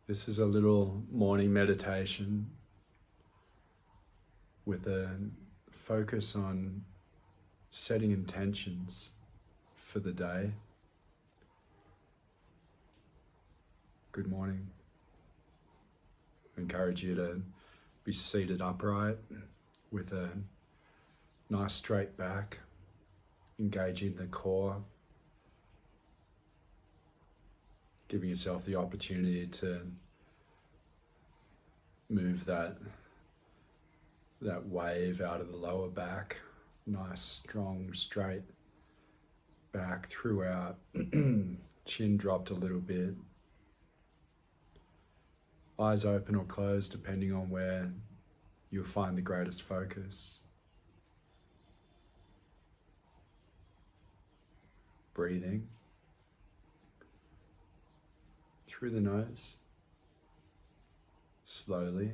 This is a little morning meditation with a focus on setting intentions for the day. Good morning. I encourage you to be seated upright with a nice straight back, engaging the core, giving yourself the opportunity to move that wave out of the lower back. Nice, strong, straight back throughout. Chin dropped a little bit. Eyes open or closed depending on where you'll find the greatest focus. Breathing through the nose, slowly.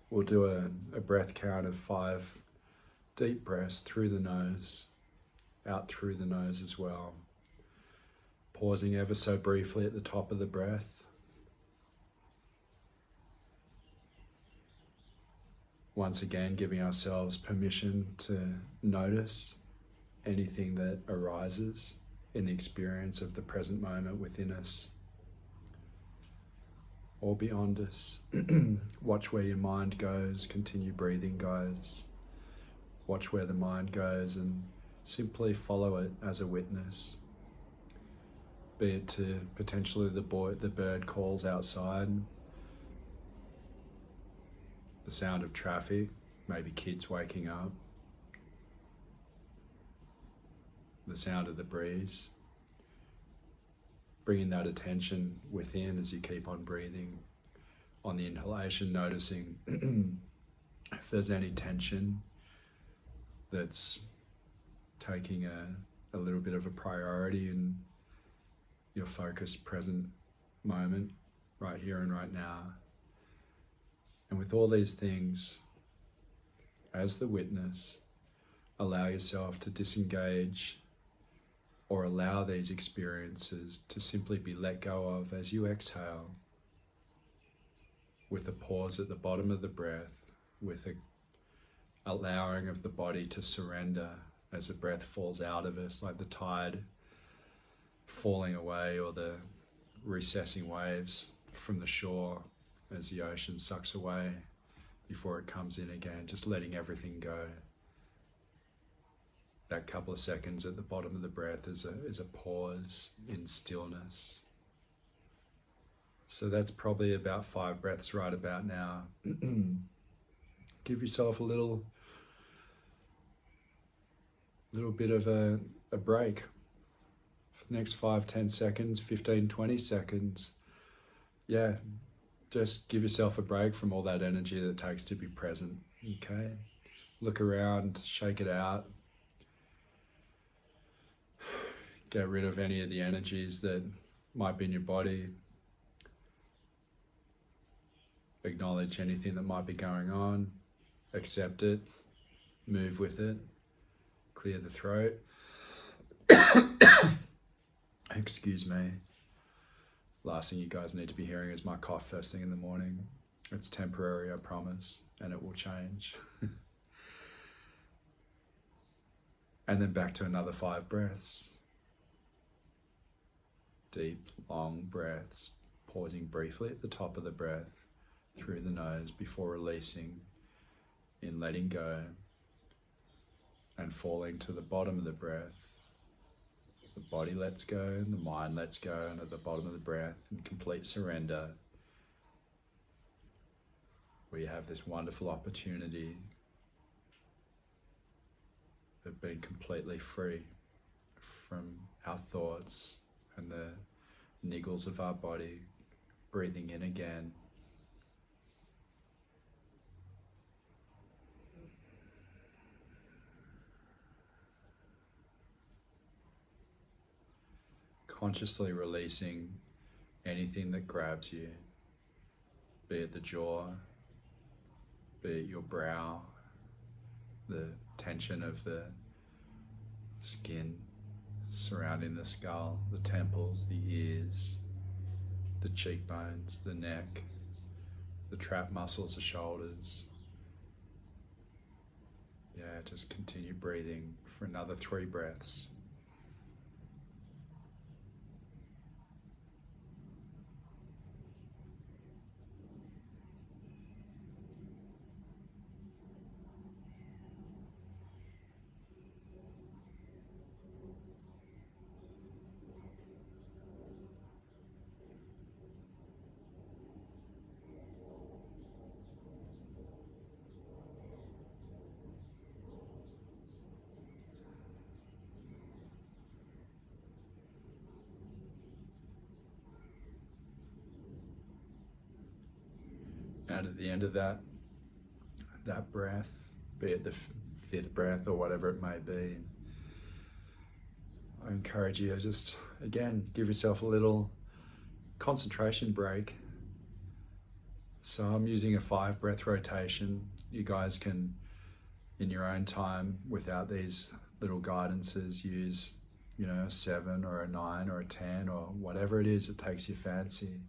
We'll do a breath count of 5 deep breaths through the nose, out through the nose as well. Pausing ever so briefly at the top of the breath. Once again, giving ourselves permission to notice anything that arises in the experience of the present moment within us or beyond us. Watch where your mind goes, continue breathing, guys. Watch where the mind goes and simply follow it as a witness. Be it to potentially the bird calls outside, the sound of traffic, maybe kids waking up, the sound of the breeze. Bringing that attention within as you keep on breathing. On the inhalation, noticing if there's any tension that's taking a little bit of a priority in your focused present moment, right here and right now. And with all these things, as the witness, allow yourself to disengage or allow these experiences to simply be let go of as you exhale, with a pause at the bottom of the breath, with a allowing of the body to surrender as the breath falls out of us, like the tide falling away or the recessing waves from the shore as the ocean sucks away before it comes in again, just letting everything go. That couple of seconds at the bottom of the breath is a pause in stillness. So that's probably about 5 breaths right about now. Give yourself a little bit of a break for the next 5, 10 seconds, 15, 20 seconds. Yeah, just give yourself a break from all that energy that it takes to be present, okay? Look around, shake it out. Get rid of any of the energies that might be in your body. Acknowledge anything that might be going on. Accept it. Move with it. Clear the throat. Excuse me. Last thing you guys need to be hearing is my cough first thing in the morning. It's temporary, I promise, and it will change. And then back to another 5 breaths. Deep, long breaths, pausing briefly at the top of the breath through the nose before releasing in letting go and falling to the bottom of the breath. The body lets go and the mind lets go, and at the bottom of the breath in complete surrender, we have this wonderful opportunity of being completely free from our thoughts and the niggles of our body. Breathing in again. Consciously releasing anything that grabs you, be it the jaw, be it your brow, the tension of the skin surrounding the skull, the temples, the ears, the cheekbones, the neck, the trap muscles, the shoulders. Yeah, just continue breathing for another 3 breaths. And at the end of that breath, be it the 5th breath or whatever it may be, I encourage you to just, again, give yourself a little concentration break. So I'm using a 5 breath rotation. You guys can, in your own time, without these little guidances, use, a 7 or a 9 or a 10 or whatever it is that takes your fancy.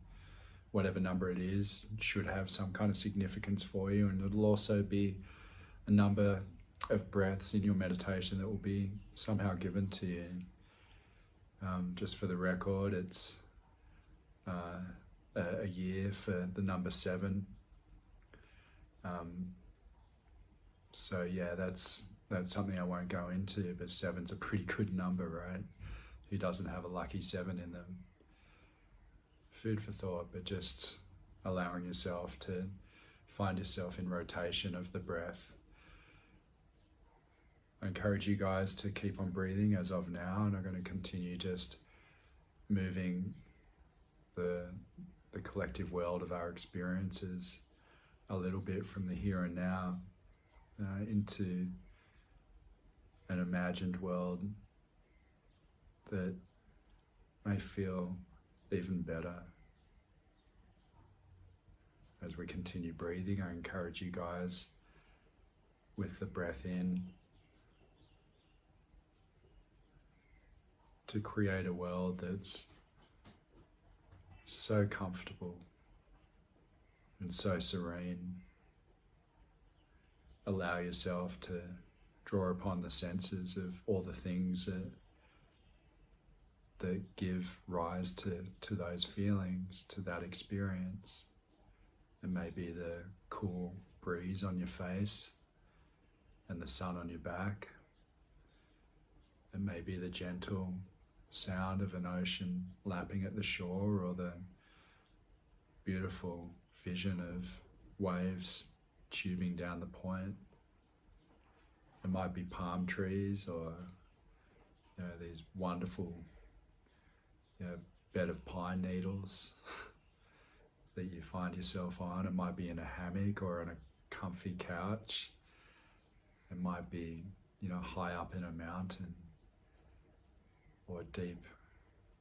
Whatever number it is should have some kind of significance for you, and it'll also be a number of breaths in your meditation that will be somehow given to you. Just for the record, it's a year for the number 7. So yeah, that's something I won't go into, but 7's a pretty good number, right? Who doesn't have a lucky 7 in them? Food for thought, but just allowing yourself to find yourself in rotation of the breath. I encourage you guys to keep on breathing as of now, and I'm going to continue just moving the collective world of our experiences a little bit from the here and now into an imagined world that may feel even better. As we continue breathing, I encourage you guys with the breath in to create a world that's so comfortable and so serene. Allow yourself to draw upon the senses of all the things that give rise to those feelings, to that experience. It may be the cool breeze on your face and the sun on your back. It may be the gentle sound of an ocean lapping at the shore, or the beautiful vision of waves tubing down the point. It might be palm trees, or these wonderful bed of pine needles that you find yourself on. It might be in a hammock or on a comfy couch. It might be high up in a mountain, or deep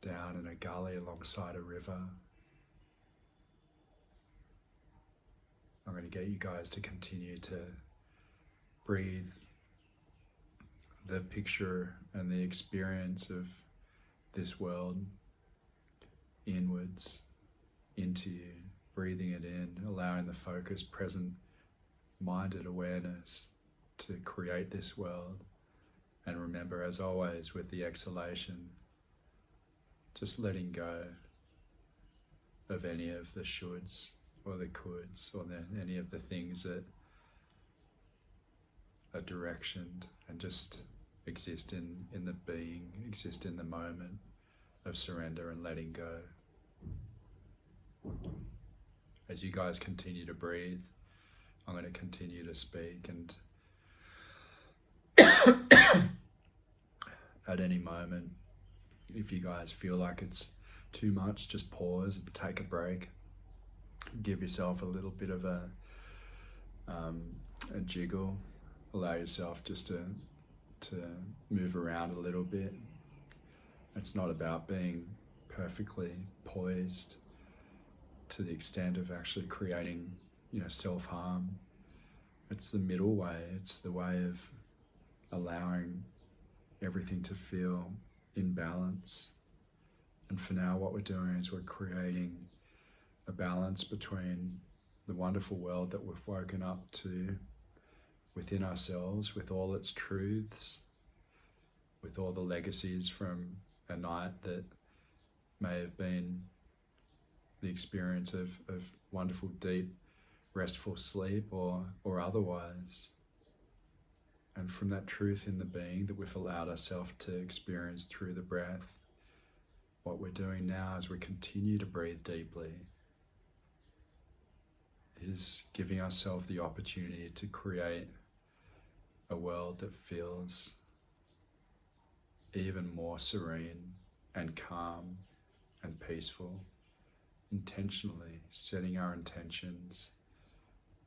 down in a gully alongside a river. I'm going to get you guys to continue to breathe the picture and the experience of this world inwards into you, breathing it in, allowing the focus, present-minded awareness to create this world. And remember, as always, with the exhalation, just letting go of any of the shoulds or the coulds, or any of the things that are directioned, and just exist in the being, exist in the moment of surrender and letting go. As you guys continue to breathe, I'm going to continue to speak, and at any moment, if you guys feel like it's too much, just pause and take a break. Give yourself a little bit of a jiggle. Allow yourself just to move around a little bit. It's not about being perfectly poised to the extent of actually creating self-harm. It's the middle way. It's the way of allowing everything to feel in balance. And for now, what we're doing is we're creating a balance between the wonderful world that we've woken up to within ourselves, with all its truths, with all the legacies from a night that may have been the experience of wonderful, deep, restful sleep or otherwise. And from that truth in the being that we've allowed ourselves to experience through the breath, what we're doing now as we continue to breathe deeply is giving ourselves the opportunity to create a world that feels even more serene and calm and peaceful, intentionally setting our intentions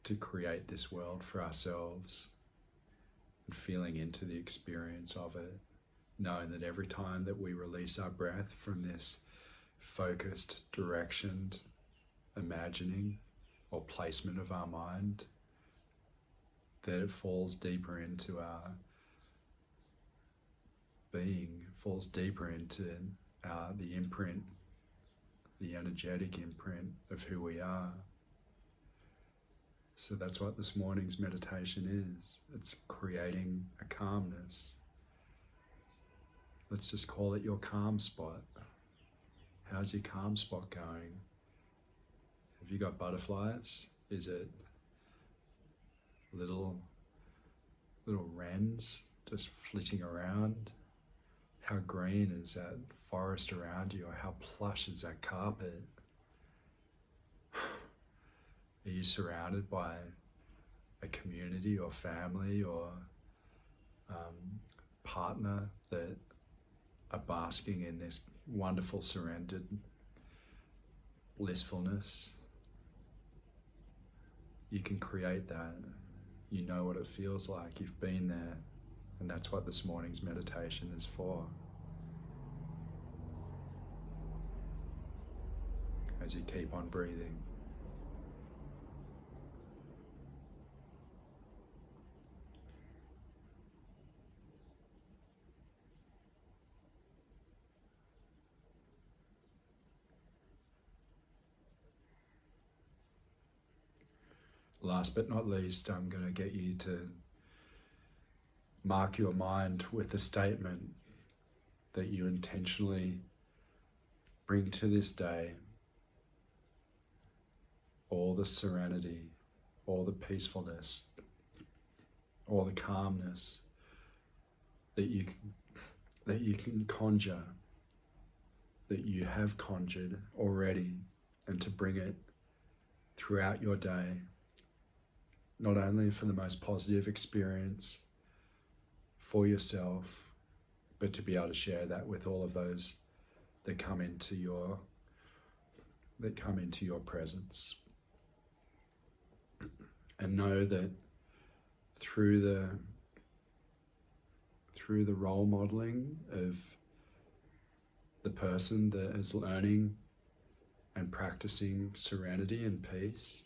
to create this world for ourselves and feeling into the experience of it, knowing that every time that we release our breath from this focused, directioned imagining or placement of our mind, that it falls deeper into our being, falls deeper into the imprint, the energetic imprint of who we are. So that's what this morning's meditation is. It's creating a calmness. Let's just call it your calm spot. How's your calm spot going? Have you got butterflies? Is it little wrens just flitting around? How green is that forest around you, or how plush is that carpet? Are you surrounded by a community or family or partner that are basking in this wonderful surrendered blissfulness? You can create that. You know what it feels like. You've been there. And that's what this morning's meditation is for. As you keep on breathing. Last but not least, I'm going to get you to mark your mind with a statement that you intentionally bring to this day all the serenity, all the peacefulness, all the calmness that you can conjure, that you have conjured already, and to bring it throughout your day, not only for the most positive experience for yourself, but to be able to share that with all of those that come into your presence. And know that through the role modeling of the person that is learning and practicing serenity and peace,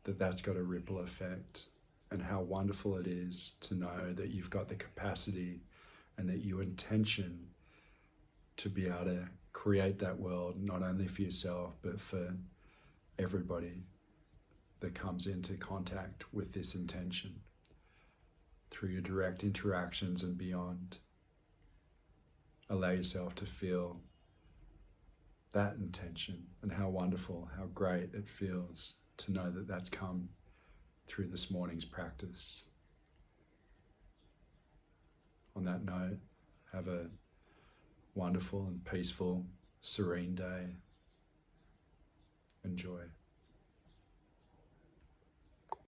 that's got a ripple effect, and how wonderful it is to know that you've got the capacity and that your intention to be able to create that world, not only for yourself, but for everybody that comes into contact with this intention through your direct interactions and beyond. Allow yourself to feel that intention and how wonderful, how great it feels to know that that's come through this morning's practice. On that note, have a wonderful and peaceful, serene day. Enjoy.